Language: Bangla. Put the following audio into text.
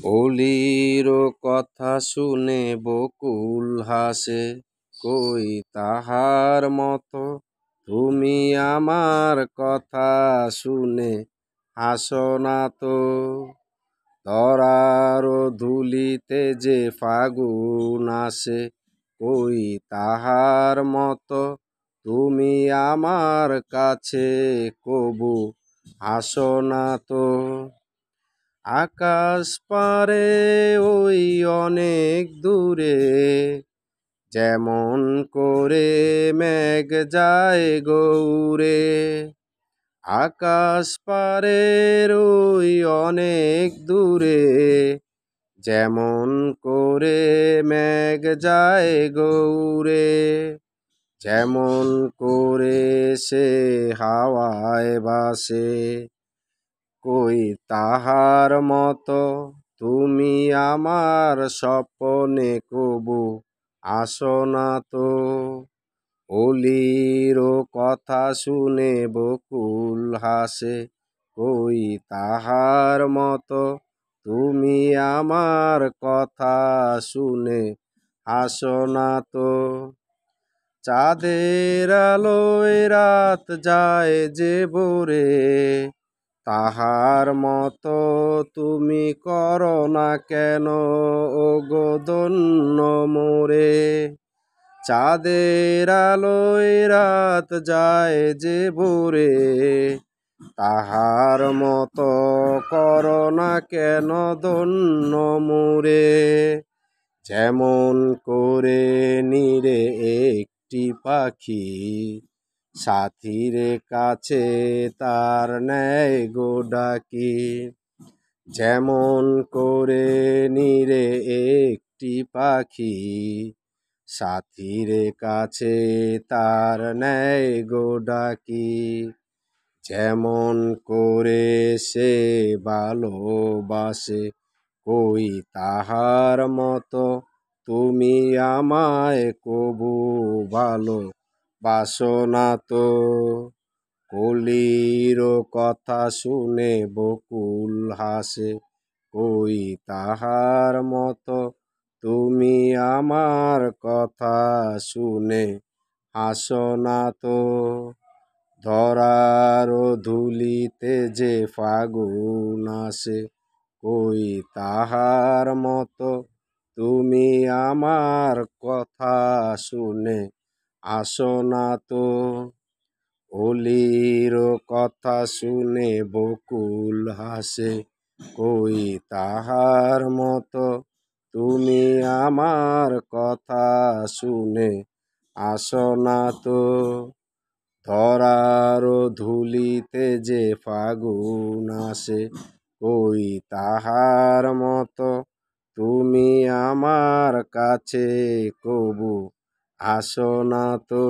অলির কথা শুনে বকুল হাসে, কই তাহার মতো তুমি আমার কথা শুনে হাসো না তো। ধরার ধুলিতে যে ফাগুন আসে, কই তাহার মতো তুমি আমার কাছে কবু হাসো না তো। আকাশ পারে ওই অনেক দূরে, যেমন করে মেঘ যায় গৌরে। আকাশ পারে ওই অনেক দূরে, যেমন করে মেঘ যায় গৌরে। যেমন করে সে হাওয়ায় ভাসে, কই তাহার মতো তুমি আমার স্বপ্নে কবু আসো না তো। অলির কথা শুনে বকুল হাসে, কই তাহার মতো তুমি আমার কথা শুনে হাসো না তো। চাঁদের আলোয় রাত যায় যে ভোরে, তাহার মতো তুমি করো না কেন ওগো ধন্য মোরে। চাঁদের আলোয় রাত যায় যে ভোরে, তাহার মতো করো না কেন ধন্য মোরে। যেমন করে নীরে একটি পাখি সাথীর কাছে তার নেয় গো ডাকি। যেমন করে নীরে একটি পাখি সাথীর কাছে তার নেয় গো ডাকি। যেমন করে সে ভালোবাসে, কই তাহার মতো তুমি আমায় কবু ভালোবাসো না তো। কলির কথা শুনে বকুল হাসে, কই তাহার মতো তুমি আমার কথা শুনে হাসো না তো। ধরার ধুলিতে যে ফাগুন আসে, কই তাহার মতো তুমি আমার কথা শুনে আসো না তো। অলির কথা শুনে বকুল হাসে, কই তাহার মতো তুমি আমার কথা শুনে আসো না তো। ধরার ধুলিতে যে ফাগুন আসে, কই তাহার মতো তুমি আমার কাছে কবু আসো না তো।